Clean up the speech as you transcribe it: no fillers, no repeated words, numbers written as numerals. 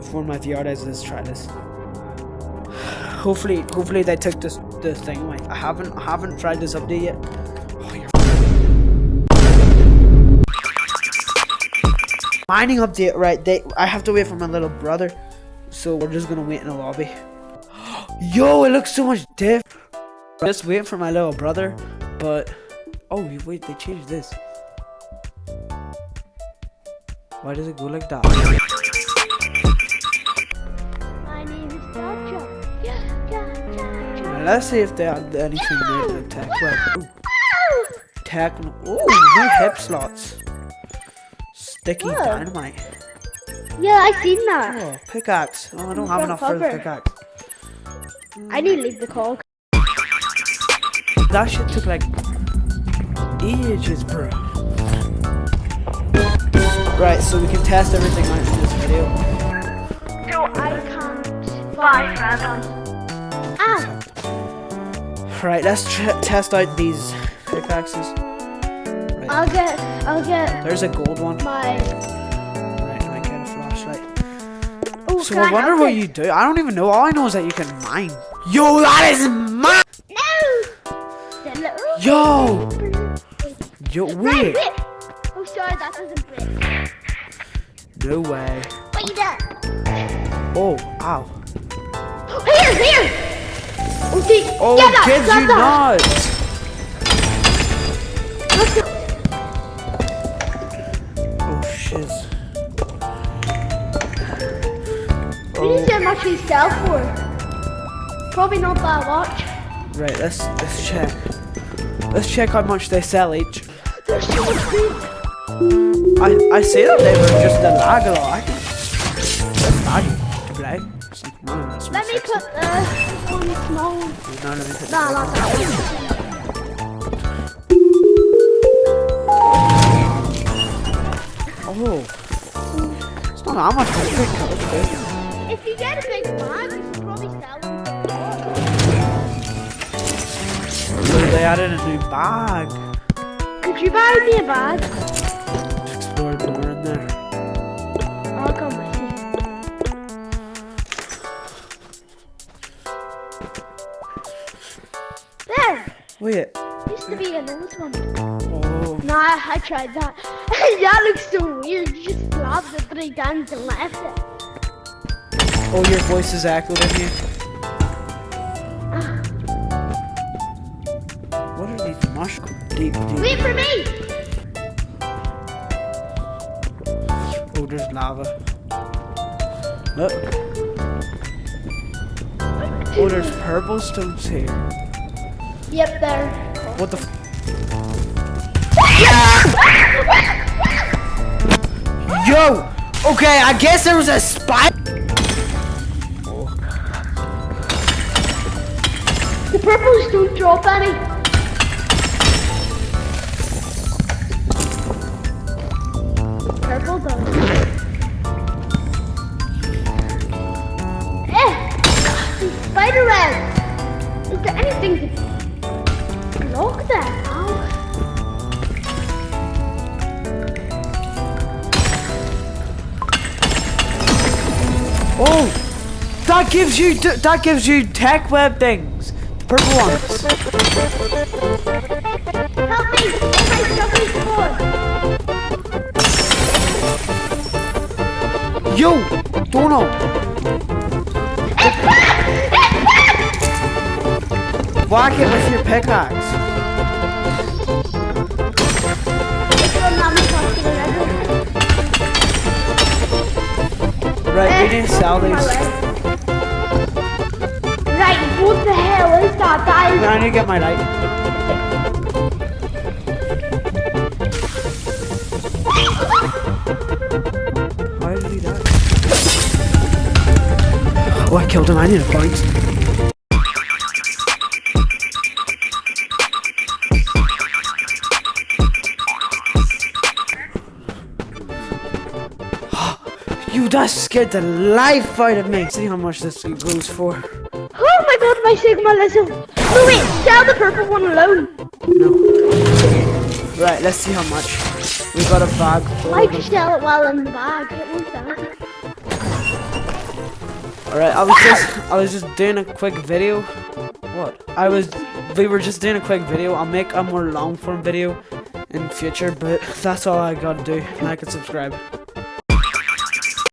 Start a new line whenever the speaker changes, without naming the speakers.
before my VR days. Let's try this. Hopefully they took the thing away. I haven't tried this update yet. Oh, you're mining update, right? I have to wait for my little brother, so we're just gonna wait in the lobby. Yo, it looks so much different. Just waiting for my little brother, but oh wait, they changed this. Why does it go like that?
My name is Georgia.
Now, let's see if they have anything new in the tech web. Ooh, new hip slots. Sticky dynamite.
Yeah, I seen that.
Oh, pickaxe. Oh, I don't have enough for the pickaxe.
I need to leave the call.
That shit took like ages, bro. Right, so we can test everything out in this video.
No, I can't fly forever. Ah!
Right, let's test out these pickaxes. Right.
I'll get.
There's a gold one.
My.
Right, I get a flashlight.
Oh,
So I wonder what you do. I don't even know. All I know is that you can mine. Yo, that is mine!
No!
Yo! Yo, wait!
Oh, sorry, that doesn't break.
No way.
What you done?
Oh, ow.
Here! Okay,
Oh, kids, you nuts! Oh, shiz.
We need to see how much these sell for. Probably not that much.
Right, let's check. Let's check how much they sell each.
There's so much food.
I say that they were just a lag a lot. That's laggy to play.
Let me put the one small one.
No, let me put
No, not that
one. Oh. It's not that much for a big cup,
If you get a big bag, you should probably sell them.
They added a new bag.
Could you buy me a bag?
Explore more in there.
I'll come with you. There!
Wait.
Used to be a nose one.
Oh.
No, I tried that. That looks so weird. You just grabbed it 3 times and left it.
Oh, your voice is echoed in here. What are these mushrooms? Deep.
Wait for me!
Oh, there's lava. Look. Oh, there's purple stones here.
Yep, there.
What the f- Yo! Okay, I guess there was a spike.
The purples don't drop any. Purple does. These spider webs. Is there anything to block that now?
Oh! That gives you tech web things. The purple ones.
Help me! Oh my stuffy's gone!
Yo! Donald!
It's back! It's back!
Whack it with your pickaxe. Right, we need to sell these.
Right, what the hell is that? That is...
I need to get my light. Why did he die? Oh, I killed him. I need a point. You just scared the life out of me. See how much this goes for.
Oh my god, my Sigma Lizzo. No wait, sell the purple one alone.
No. Right, let's see how much. We got a bag full
Why'd
of
you
them.
sell it while in the bag? It won't sell.
Alright, I was just doing a quick video. What? We were just doing a quick video. I'll make a more long form video in future, but that's all I gotta do. Like and subscribe.